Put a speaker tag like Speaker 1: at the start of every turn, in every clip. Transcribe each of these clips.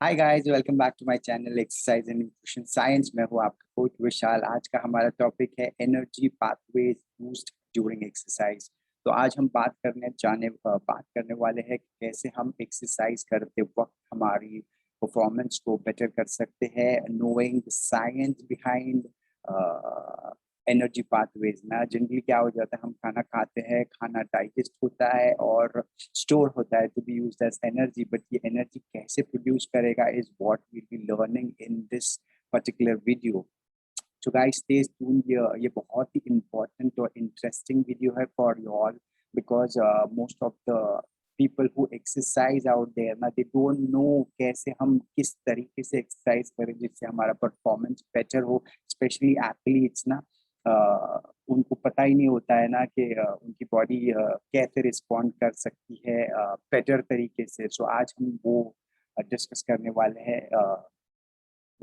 Speaker 1: Hi guys, welcome back to my channel exercise and nutrition science. मैं हूँ आपका coach विशाल। आज का हमारा टॉपिक है energy pathways boost during exercise. तो आज हम बात करने वाले हैं कि कैसे हम एक्सरसाइज करते वक्त हमारी परफॉर्मेंस को बेटर कर सकते हैं, knowing the science behind energy pathways. ना जनरली क्या हो जाता है, हम खाना खाते हैं, खाना डाइजेस्ट होता है और स्टोर होता है to be used as energy, but ये एनर्जी कैसे प्रोड्यूस करेगा is what will be learning in this particular video. So guys stay tuned, ये बहुत ही इंपॉर्टेंट और इंटरेस्टिंग वीडियो है for you all, because most of the people who exercise out there ना, they don't know कैसे हम किस तरीके से एक्सरसाइज करें जिससे हमारा परफॉर्मेंस बेटर हो। स्पेशली एथलीट्स ना, उनको पता ही नहीं होता है ना कि उनकी बॉडी कैसे रिस्पॉन्ड कर सकती है बेटर तरीके से। सो आज हम वो डिस्कस करने वाले हैं,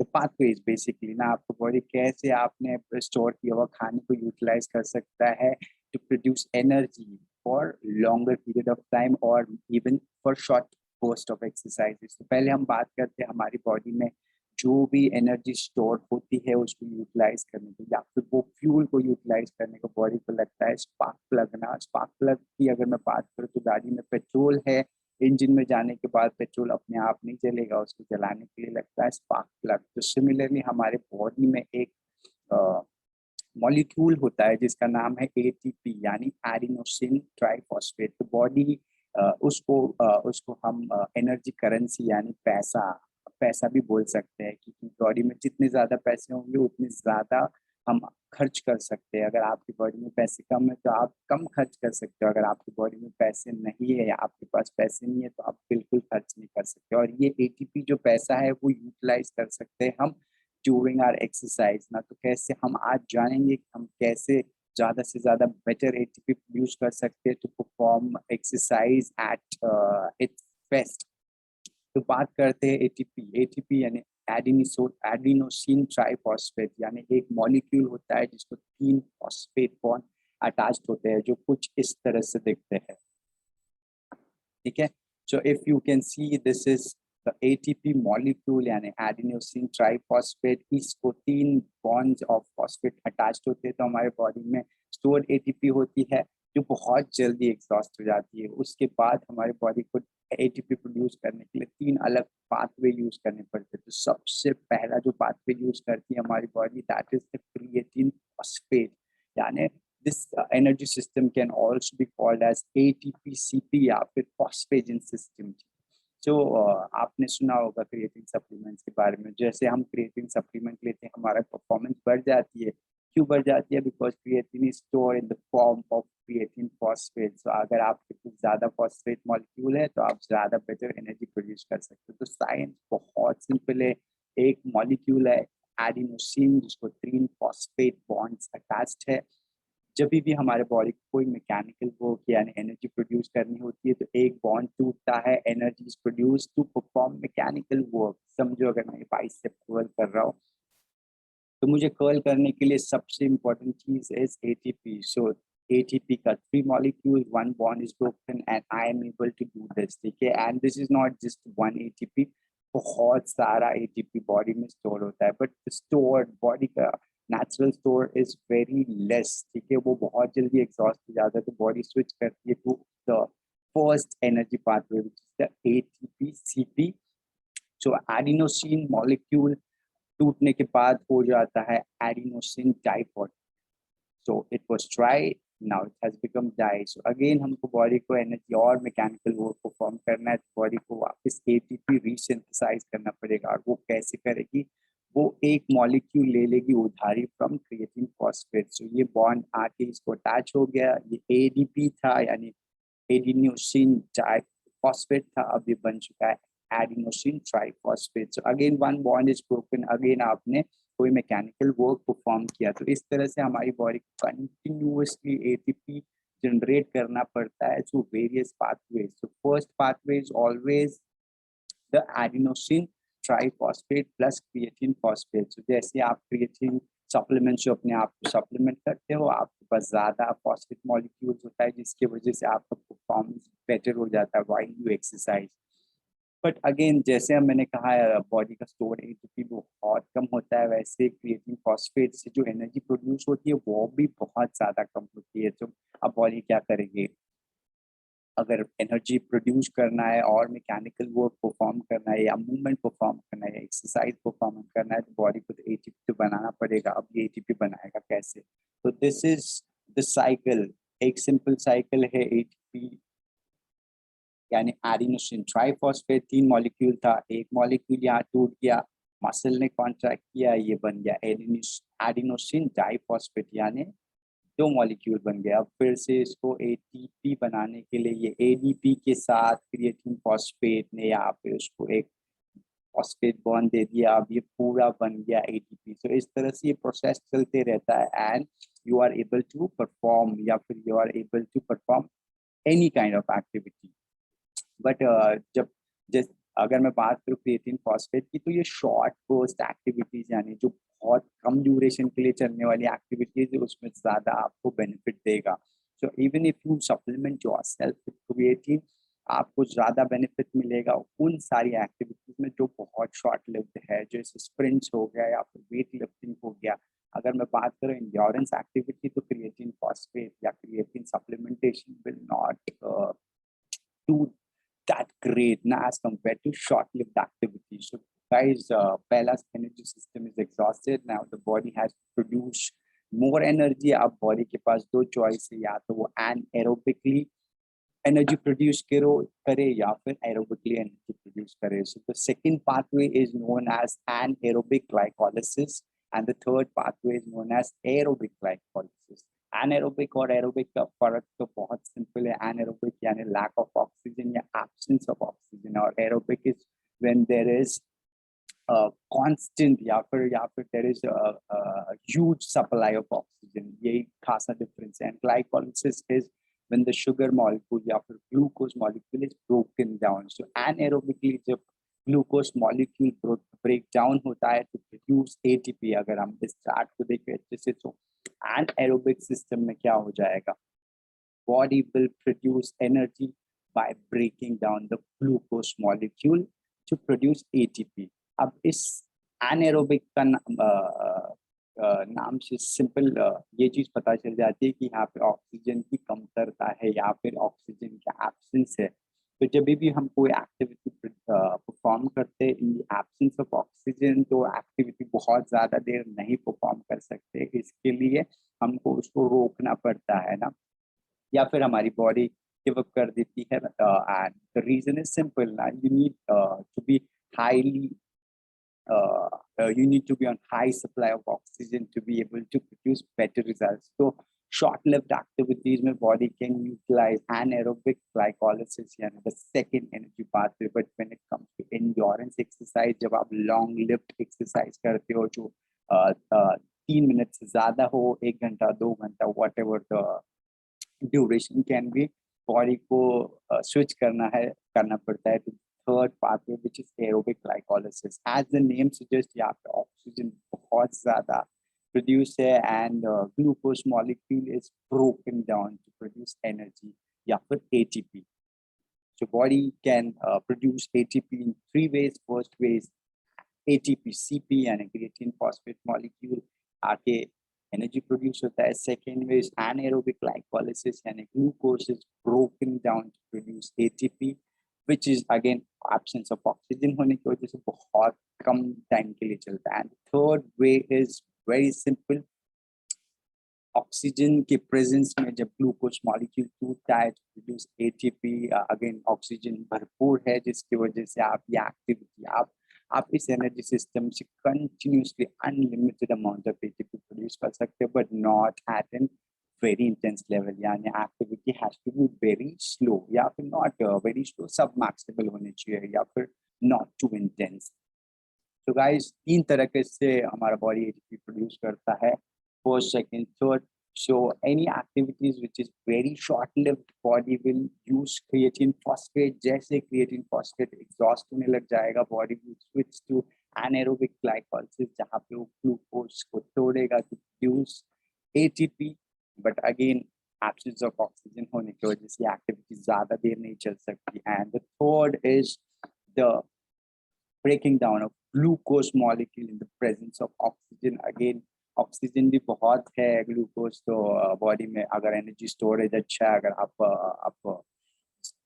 Speaker 1: द पाथवेज बेसिकली ना, आपको बॉडी कैसे आपने स्टोर किया हुआ खाने को यूटिलाइज कर सकता है to produce energy for longer period of time और even for short burst of exercises. तो पहले हम बात करते हैं हमारी बॉडी में जो भी एनर्जी स्टोर होती है उसको यूटिलाइज करने को या फिर वो फ्यूल को यूटिलाइज करने को बॉडी को लगता है स्पार्क प्लग ना। स्पार्क प्लग की अगर मैं बात करूँ तो गाड़ी में पेट्रोल है, इंजन में जाने के बाद पेट्रोल अपने आप नहीं चलेगा, उसको जलाने के लिए लगता है स्पार्क प्लग। तो सिमिलरली हमारे बॉडी में एक मॉलिक्यूल होता है जिसका नाम है एटीपी यानी एडिनोसिन ट्राइफॉस्फेट। तो बॉडी उसको हम एनर्जी करेंसी यानी पैसा पैसा भी बोल सकते हैं, क्योंकि बॉडी में जितने ज्यादा पैसे होंगे उतने ज्यादा हम खर्च कर सकते हैं। अगर आपकी बॉडी में पैसे कम है तो आप कम खर्च कर सकते हो, अगर आपकी बॉडी में पैसे नहीं है या आपके पास पैसे नहीं है तो आप बिल्कुल खर्च नहीं कर सकते। और ये एटीपी जो पैसा है वो यूटिलाइज कर सकते हैं हम ड्यूरिंग आर एक्सरसाइज ना। तो कैसे हम आज जानेंगे कि हम कैसे ज़्यादा से ज़्यादा बेटर एटीपी प्रोड्यूस कर सकते हैं to perform exercise at its best. तो बात करते हैं एटीपी। एटीपी यानी एडिनोसिन ट्राइफॉस्फेट, यानी एक मॉलिक्यूल होता है जिसको 3 फॉस्फेट बॉन्ड अटैच्ड होते हैं जो कुछ इस तरह से दिखते हैं। ठीक है, so if you can see this is the ATP molecule यानी एडिनोसिन ट्राइफॉस्फेट। इसको 3 बॉन्ड्स ऑफ फॉस्फेट अटैच्ड होते हैं तो हमारे बॉडी में स्टोर्ड एटीपी होती है जो बहुत जल्दी एग्जॉस्ट हो जाती है। उसके बाद हमारे बॉडी को एटीपी प्रोड्यूस करने के लिए 3 अलग पाथवे यूज करने पड़ते हैं। तो सबसे पहला जो पाथवे यूज करती है हमारी body, that is the creatine phosphate. यानी this energy system can also be called as ATP-CP या फिर phosphagen system। जो आपने सुना होगा क्रिएटिन सप्लीमेंट्स के बारे में। जैसे हम क्रिएटिन सप्लीमेंट लेते हैं हमारा परफॉर्मेंस बढ़ जाती है। क्यों बढ़ जाती है? Because creatine is store in the form of creatine phosphate. तो अगर आपके पास ज्यादा फॉस्फेट मॉलिक्यूल है तो आप ज्यादा बेटर एनर्जी प्रोड्यूस कर सकते हो। तो साइंस बहुत सिंपल है। एक मॉलिक्यूल है एडिनोसिन जिसको 3 फॉस्फेट बॉन्ड्स अटैच्ड है। जब भी हमारे बॉडी को कोई मैकेनिकल वर्क यानी एनर्जी प्रोड्यूस करनी होती है तो एक बॉन्ड टूटता है, energy is produce to perform mechanical work. समझो अगर मैं बाइसेप कर्ल कर रहा हूँ तो मुझे कर्ल करने के लिए सबसे इम्पोर्टेंट चीज इज एटीपी। सो एटीपी का 3 molecule, 1 bond is broken and I am able to do this. ठीक है, and this is not just 1 ATP, बहुत सारा एटीपी बॉडी में स्टोर होता है, बट स्टोर बॉडी का natural store is very less. ठीक है, वो बहुत जल्दी एग्जॉस्ट हो जाता है तो बॉडी स्विच करती है to the first energy pathway which is the ATP CP. So adenosine molecule टूटने के बाद हो जाता है adenosine diphosphate. So it was tri, now it has become di. So again हमको बॉडी को एनर्जी और मैकेनिकल वर्क परफॉर्म करना है तो बॉडी को वापस एटीपी रीसिंथेसाइज करना पड़ेगा। और वो कैसे करेगी? वो एक मॉलिक्यूल ले लेगी उधारी फ्रॉम क्रिएटिन फॉस्फेट। सो ये बॉन्ड आके इसको अटैच हो गया, ये एडीपी था यानी एडिनोसिन डाइफॉस्फेट था, अब ये बन चुका है adenosine triphosphate. So again 1 bond is broken, again आपने कोई मैकेनिकल वर्क परफॉर्म किया। तो इस तरह से हमारी बॉडी कंटिन्यूअसली एटीपी जनरेट करना पड़ता है थ्रू वेरियस पाथवेज। तो first pathway is always the adenosine triphosphate plus creatine phosphate. तो जैसे आप क्रिएटिन सप्लीमेंट जो अपने आप को सप्लीमेंट करते हो, आपके पास ज्यादा फॉस्फेट मॉलिक्यूल्स होता है जिसकी वजह से आपका परफॉर्मेंस बेटर हो जाता है while you exercise. But again जैसे अब मैंने कहा है बॉडी का स्टोर एटीपी बहुत कम होता है, वैसे क्रिएटिन फॉस्फेट से जो एनर्जी प्रोड्यूस होती है वो भी बहुत ज्यादा कम होती है। तो अब बॉडी क्या करेगी, अगर एनर्जी प्रोड्यूस करना है और मैकेनिकल वर्क परफॉर्म करना है या मूवमेंट परफॉर्म करना है या एक्सरसाइज परफॉर्म करना है तो बॉडी को तो एटीपी तो बनाना पड़ेगा। अब ये एटीपी बनाएगा कैसे? तो दिस इज द साइकिल। एक सिंपल साइकिल है एटीपी यानी एडिनोसिन ट्राइफॉस्फेट, 3 मॉलिक्यूल था, एक मॉलिक्यूल यहाँ टूट गया, मसल ने कॉन्ट्रैक्ट किया, ये बन गया एडिनोसिन डाइफॉस्फेट यानी 2 मॉलिक्यूल बन गया। अब फिर से इसको एटीपी बनाने के लिए ये एडीपी के साथ क्रिएटिन फॉस्फेट ने यहाँ पे उसको एक फॉस्फेट बॉन्ड दे दिया, अब ये पूरा बन गया एटीपी। तो इस तरह से ये प्रोसेस चलते रहता है and you are able to perform या फिर you are able to perform any kind of activity. But जब जिस अगर मैं बात करूँ क्रिएटिन फॉस्फेट की, तो ये शॉर्ट बर्स्ट एक्टिविटीज यानी जो बहुत कम ड्यूरेशन के लिए चलने वाली एक्टिविटीज है उसमें ज्यादा आपको बेनिफिट देगा। So even if you supplement yourself with creatine, आपको ज्यादा बेनिफिट मिलेगा उन सारी एक्टिविटीज में जो बहुत शॉर्ट लिव्ड है, जैसे स्प्रिंट्स हो गया या फिर वेट लिफ्टिंग हो गया। अगर मैं बात करूँ इंड्योरेंस एक्टिविटी, तो क्रिएटिन फॉस्फेट या creatine supplementation will not do that great now as compared to short-lived activities. So guys, Pella's energy system is exhausted. Now the body has to produce more energy. अब body के पास दो choice है, या तो वो anaerobically energy produce करे या फिर aerobically energy produce करे. So the second pathway is known as anaerobic glycolysis and the third pathway is known as aerobic glycolysis. एनाएरोबिक और एरोबिक का फर्क तो बहुत सिंपल है। एनाएरोबिक यानी लैक ऑफ ऑक्सीजन या एब्सेंस ऑफ ऑक्सीजन, और aerobic is when there is constant या फिर there is huge supply of oxygen. यही खासा डिफरेंस है। And glycolysis is when the sugar molecule या फिर glucose molecule is broken down. So anaerobically जब glucose molecule break down होता है to produce ATP, अगर हम इस चार्ट को देखें अच्छे से तो anaerobic system में क्या हो जाएगा, body will produce energy by breaking down the glucose molecule to produce ATP. अब इस anaerobic का नाम से सिंपल ये चीज पता चल जाती है कि यहाँ पे ऑक्सीजन की कमतरता है या फिर ऑक्सीजन का एब्सेंस है। तो जब भी हम कोई एक्टिविटी परफॉर्म करते हैं इन एब्सेंस ऑफ ऑक्सीजन, तो एक्टिविटी बहुत ज्यादा देर नहीं परफॉर्म कर सकते। इसके लिए हमको उसको रोकना पड़ता है ना, या फिर हमारी बॉडी गिव अप कर देती है। And the reason is simple ना, you need to be highly you need to be on high supply of oxygen to be able to produce better results. So short-lived activities में body can utilize anaerobic glycolysis यानी the second energy pathway. But when it comes to endurance exercise, जब आप long-lived exercise करते हो जो 3 minute से ज्यादा हो, 1 घंटा 2 घंटा whatever the duration can be, body को switch करना पड़ता है to third pathway which is aerobic glycolysis. As the name suggests, यहाँ पे ऑक्सीजन बहुत ज्यादा प्रोड्यूस है and glucose molecule is broken down to produce energy या फिर ATP. So body can produce ATP in 3 ways. First way is ATP-CP यानी creatine phosphate molecule आके energy produce होता है। Second way is anaerobic glycolysis यानी glucose is broken down to produce ATP, which is again absence of oxygen होने की वजह से बहुत कम टाइम के लिए चलता है। And third way is very simple, oxygen के प्रेजेंस में जब ग्लूकोज मॉलिक्यूल टूटता है तो प्रोड्यूस ATP। अगेन ऑक्सीजन भरपूर है जिसकी वजह से आप ये एक्टिविटी आप इस एनर्जी सिस्टम से continuously unlimited amount of ATP produce कर सकते हो, but not at an very intense level. यानी activity has to be very slow या फिर not very slow, submaximal होने चाहिए या फिर नॉट टू इंटेंस। तो गाइस 3 तरह के से हमारा बॉडी ATP प्रोड्यूस करता है, first, second, third. So any activities which is very short-lived, body will use creatine phosphate. जैसे creatine phosphate exhaust होने लग जाएगा, body will switch to anaerobic glycolysis जहाँ पे वो glucose को तोड़ेगा to produce ATP. But again absence of oxygen होने की वजह से activity ज़्यादा देर नहीं चल सकती। And the third is the breaking down of glucose molecule in the presence of oxygen. Again, oxygen भी बहुत है ग्लूकोज तो बॉडी में अगर एनर्जी स्टोरेज अच्छा है, अगर आप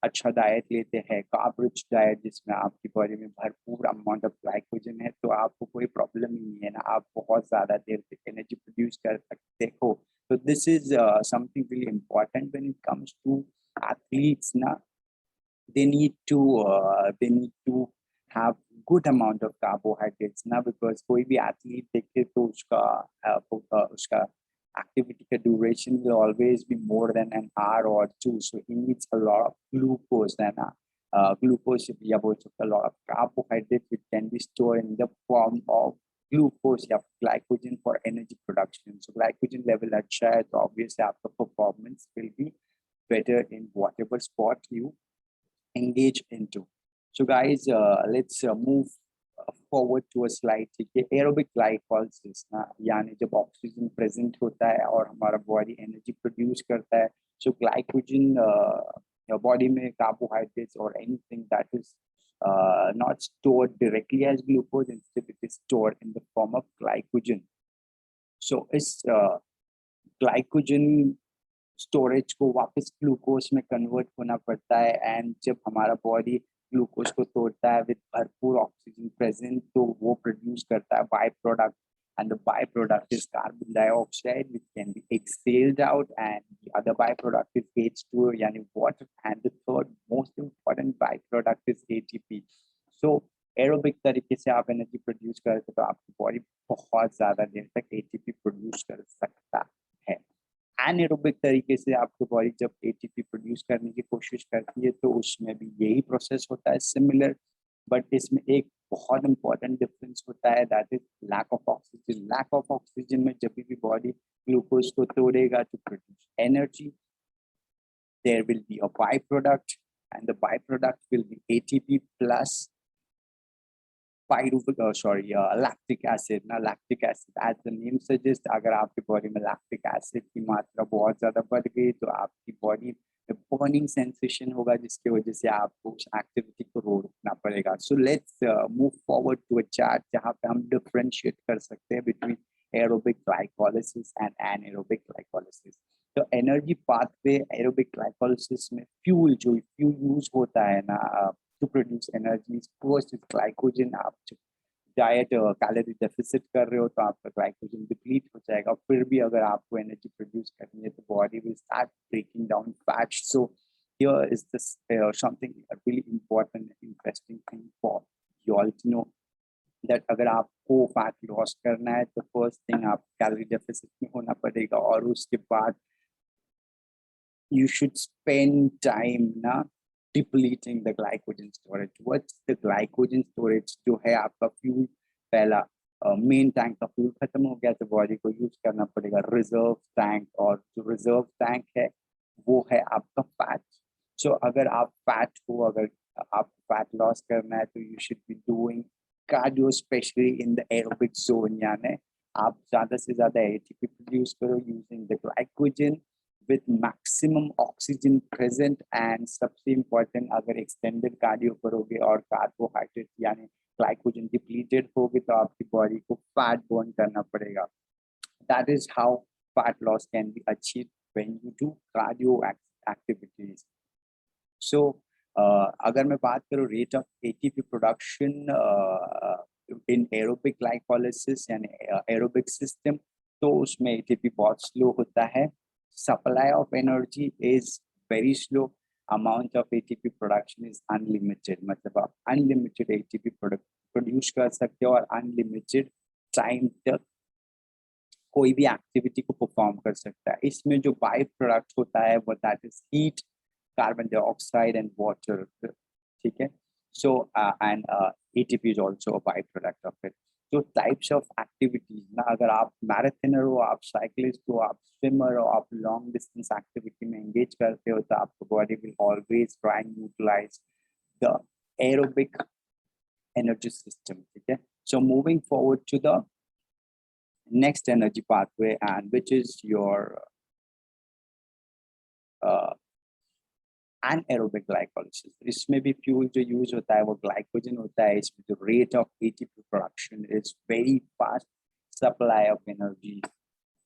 Speaker 1: अच्छा डाइट लेते हैं, कार्ब रिच डाइट जिसमें आपकी बॉडी में भरपूर अमाउंट ऑफ ग्लाइकोजन है, तो आपको कोई प्रॉब्लम ही नहीं है ना, आप बहुत ज्यादा देर तक एनर्जी प्रोड्यूस कर सकते हो. तो this is something really important when it comes to athletes ना. they need to have good amount of carbohydrates ना, because कोई भी एथलीट देखे तो उसका activity का duration will always be more than an hour or two, so he needs a lot of glucose है ना. Glucose या बोल सकते a lot of carbohydrates which can be stored in the form of glucose या glycogen for energy production. So glycogen level अच्छा है तो obviously आपका performance will be better in whatever sport you engage into. So guys, let's move forward to a slide. ठीक है, aerobic glycolysis ना, यानी जब ऑक्सीजन प्रेजेंट होता है और हमारा बॉडी एनर्जी प्रोड्यूस करता है, so glycogen बॉडी में carbohydrates or anything that is not stored directly as glucose, instead it is stored in the form of glycogen. So इस glycogen स्टोरेज को वापस ग्लूकोज में कन्वर्ट होना पड़ता है, एंड जब हमारा बॉडी ग्लूकोज को तोड़ता है विद भरपूर ऑक्सीजन प्रेजेंट, तो वो प्रोड्यूस करता है bye product, and the by product is carbon dioxide which can be exhaled out, and the other by product is H2O यानी water, and the third most important by product is ATP. So aerobic तरीके से आप energy produce करते तो आपकी body बहुत ज्यादा देर तक ATP प्रोड्यूस कर सकता है. एनारोबिक तरीके से आपकी बॉडी जब ATP प्रोड्यूस करने की कोशिश करती है तो उसमें भी यही प्रोसेस होता है सिमिलर, बट इसमें एक बहुत इंपॉर्टेंट डिफरेंस होता है, that is lack of oxygen. Lack of oxygen में जब भी बॉडी ग्लूकोज को तोड़ेगा to produce energy, there will be a by product, and the by product will be ATP plus lactic acid ना. lactic acid as the name suggests, अगर आपकी body में lactic acid की मात्रा बहुत ज्यादा बढ़ गई तो आपकी बॉडी में बर्निंग सेंसेशन होगा, जिसकी वजह से आपको उस एक्टिविटी को रोकना पड़ेगा. So let's move forward to a chart जहाँ पे हम डिफरेंशिएट कर सकते हैं between aerobic glycolysis and anaerobic glycolysis. तो एनर्जी पाथवे एरोबिक ग्लाइकोलिसिस में फ्यूल यूज होता है ना to produce energy, first is glycogen. आप डाइट कैलोरी डेफिसिट कर रहे हो तो आपका ग्लाइकोजन डिप्लीट हो जाएगा, फिर भी अगर आपको एनर्जी प्रोड्यूस करनी है तो body will start breaking down fat. So here is this something really important interesting thing for you all to know, that अगर आपको फैट लॉस करना है तो फर्स्ट थिंग आप कैलोरी डेफिसिट में होना पड़ेगा, और उसके बाद you should spend time ना depleting the glycogen storage. What's the glycogen storage? जो है आपका फ्यूल, पहला मेन टैंक का फ्यूल खत्म हो गया तो बॉडी को यूज करना पड़ेगा रिजर्व टैंक, और जो रिजर्व टैंक है वो है आपका फैट. सो अगर आप फैट हो, अगर आप फैट लॉस करना है तो you should be doing cardio, specially in the aerobic zone, यानी आप ज्यादा से ज्यादा ATP प्रोड्यूस करो using the glycogen with maximum oxygen present, and सबसे important अगर extended cardio करोगे और carbohydrate यानी glycogen depleted होगे तो आपकी बॉडी को fat burn करना पड़ेगा. That is how fat loss can be achieved when you do cardio activities. So अगर मैं बात करूँ rate of ATP production in aerobic glycolysis यानी aerobic system, तो उसमें ATP बहुत slow होता है. Supply of energy is very slow. Amount of ATP production is unlimited. मतलब आप unlimited ATP produce कर सकते हो और unlimited time तक कोई भी एक्टिविटी को परफॉर्म कर सकता है. इसमें जो बाय प्रोडक्ट होता है वो that is heat, carbon dioxide and water. ठीक है. So and ATP is also a by product of it. जो टाइप्स ऑफ एक्टिविटीज ना, अगर आप मैराथनर हो, आप साइक्लिस्ट हो, आप स्विमर हो, आप लॉन्ग डिस्टेंस एक्टिविटी में एंगेज करते हो तो आपका body will always try and utilise the aerobic energy system. ठीक है. So moving forward to the next energy pathway, and which is your anaerobic glycolysis, इसमें भी फ्यूल जो यूज होता है वो ग्लाइकोजन होता है। इसमें जो rate of ATP production is very fast, supply of energy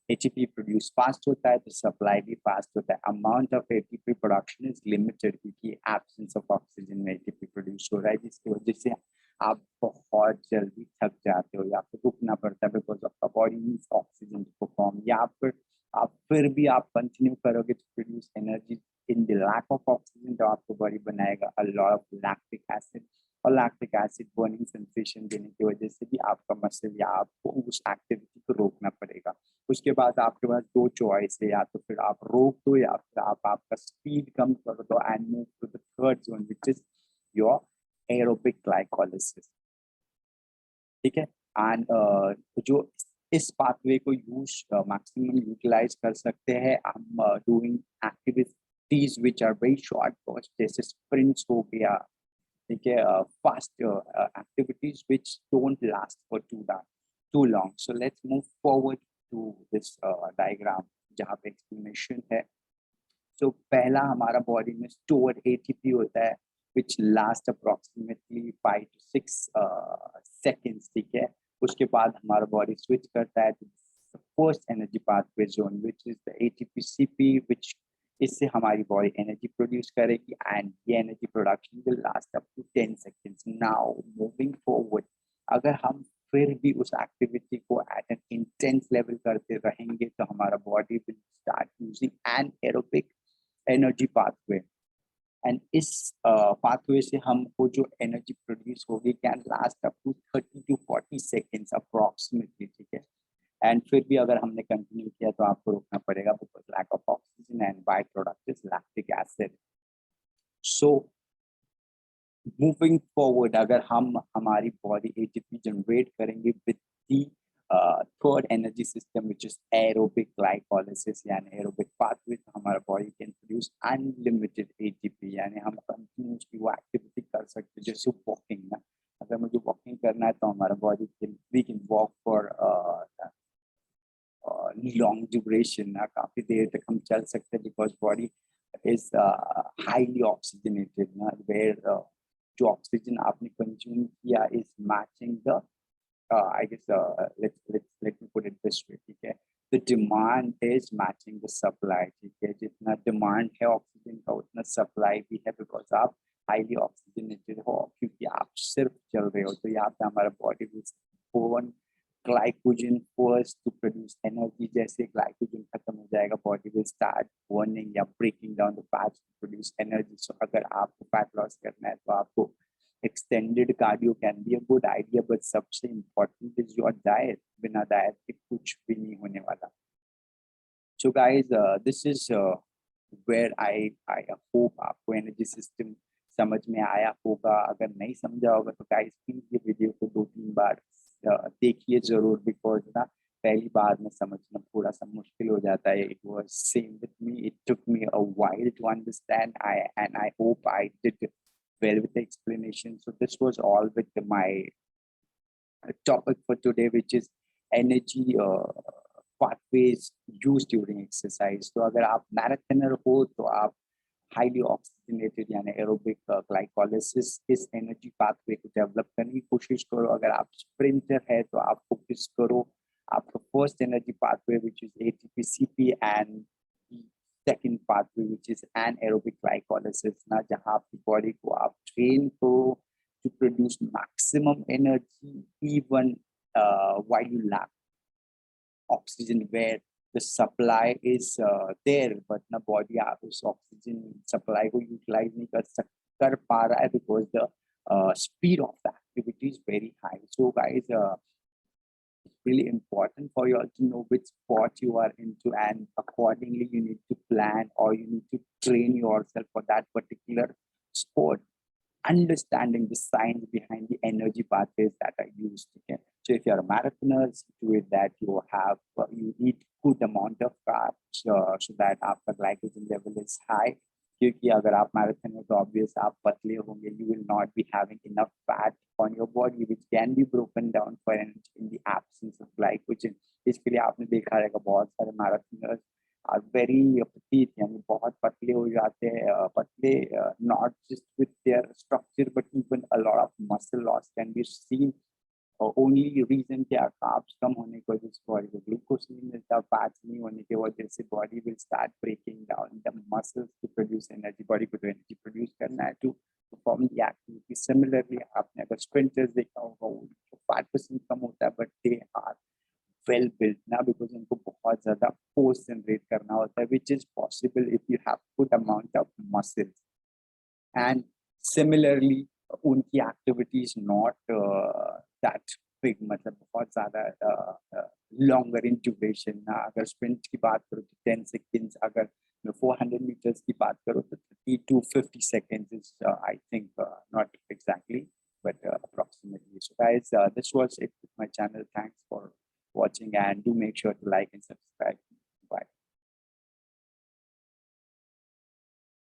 Speaker 1: ATP produce fast होता है तो सप्लाई भी फास्ट होता है। Amount of ATP production is limited क्योंकि एब्सेंस ऑफ ऑक्सीजन में एटीपी प्रोड्यूस हो रहा है, जिसकी वजह से आप बहुत जल्दी थक जाते हो या फिर रुकना पड़ता है because of the body needs oxygen to perform. या फिर आप कंटिन्यू करोगे to produce energy in the lack of oxygen, तो आपको बॉडी बनाएगा a lot of lactic acid, और लैक्टिक एसिड बर्निंग सेंसेशन देने की वजह से भी आपका मसल या आपको उस एक्टिविटी को रोकना पड़ेगा। उसके बाद आपके पास दो चॉइस है, या तो फिर आप रोक दो या फिर आप आपका स्पीड कम कर दो and move to the third zone which is your aerobic glycolysis. ठीक है, एंड जो इस पाथवे को मैक्सिमम यूटिलाइज कर सकते हैं हम doing activities which are very short burst, जैसे स्प्रिंट्स हो गया, ठीक है, fast activities which don't last for too long. So let's move forward to this diagram जहाँ पे explanation है। So पहला हमारा बॉडी में stored ATP होता है which last approximately 5 to 6 seconds, ठीक है। उसके बाद हमारा बॉडी switch करता है to the first energy pathway zone which is the ATP-CP, which इससे हमारी बॉडी एनर्जी प्रोड्यूस करेगी एंड ये energy production will last up to 10 seconds। Now moving forward, अगर हम फिर भी उस एक्टिविटी को एट एन इंटेंस लेवल करते रहेंगे तो हमारा body will start using anaerobic energy pathway, and इस पाथवे से हमको जो एनर्जी प्रोड्यूस होगी can last up to 30 to 40 seconds approximately, ठीक है। एंड फिर भी अगर हमने कंटिन्यू किया तो आपको रोकना पड़ेगा because lack of oxygen and byproduct is lactic acid. So moving forward, अगर हम हमारी बॉडी एटीपी जनरेट करेंगे with the third energy system which is aerobic glycolysis यानी एरोबिक पाथवे, तो हमारा body can produce unlimited ATP, यानी हम continuously वो एक्टिविटी कर सकते हैं। जैसे वॉकिंग ना, अगर मुझे वॉकिंग करना है तो हमारा body we can walk for long duration ना, काफी देर तक हम चल सकते हैं because body is highly oxygenated ना, वेयर जो ऑक्सीजन आपने कंज्यूम किया is matching the I guess let me put it this way, ठीक है, the demand is matching the supply, ठीक है। जितना डिमांड है ऑक्सीजन का उतना सप्लाई भी है बिकॉज आप हाईली ऑक्सीजनेटेड हो, क्योंकि आप सिर्फ चल रहे हो। तो यहाँ पे हमारा body will burn glycogen first to produce energy. जैसे ग्लाइकोजन खत्म हो जाएगा बॉडी विल स्टार्ट बर्निंग या breaking down the fats to produce energy. So अगर आपको फैट लॉस करना है तो आपको extended cardio can be a good idea, but सबसे important is your diet। बिना diet के कुछ भी नहीं होने वाला। So guys, this is where I hope आपको energy system समझ में आया होगा। अगर नहीं समझा होगा तो guys प्लीज ये वीडियो को 2-3 बार देखिए जरूर, बिकॉज ना पहली बार में समझना थोड़ा सा मुश्किल हो जाता है। It was same with me, it took me a while to understand, I hope I did well with the explanation. So this was all with my topic for today, which is energy pathways used during exercise. तो अगर आप marathoner हो तो आप highly oxygenated यानी aerobic glycolysis इस energy pathway को develop करने की कोशिश करो। अगर आप स्प्रिंटर है तो आप फोकस करो आपका first energy pathway which is ATP-CP and second pathway which is anaerobic glycolysis ना, जहाँ आपकी बॉडी को आप ट्रेन करो to produce maximum energy even while you lack oxygen, where the supply is there but na body आप उस oxygen supply को utilize नहीं कर पा रहा है because the speed of the activity is very high. So guys, it's really important for you all to know which sport you are into, and accordingly you need to plan or you need to train yourself for that particular sport, understanding the science behind the energy pathways that are used. Okay, so if you're a marathoner, see to it that you have you eat good amount of carbs so that आपका glycogen level is high. क्योंकि अगर आप marathon में तो obvious आप पतले होंगे, you will not be having enough fat on your body which can be broken down for energy in the absence of glycogen. इसके लिए आपने देखा रहेगा बहुत सारे मैराथनर्स are very petite, यानी बहुत पतले हो जाते हैं, पतले, not just with their structure but even a lot of muscle loss can be seen. Only reason क्या, कार्ब्स कम होने की वजह से बॉडी को ग्लूकोज नहीं मिलता, फैट्स नहीं होने की वजह से body will start breaking down the muscles to produce energy, body को जो एनर्जी प्रोड्यूस करना है to perform the activity. Similarly आपने अगर स्प्रिंटर्स देखा होगा, उनको 5% कम होता है but they are well built ना, बिकॉज उनको बहुत ज्यादा फोर्स जनरेट करना होता है, which is possible if you have good amount of muscles. And similarly उनकी activity is not that big, मतलब बहुत ज्यादा लॉन्गर इन ड्यूरेशन ना। अगर स्प्रिंट की बात करो तो 10 सेकेंड्स, अगर 400 मीटर्स की बात करो तो 30 to 50 seconds is I think, not exactly but approximately. So guys, this was it with my channel. Thanks for watching and do make sure to like and subscribe.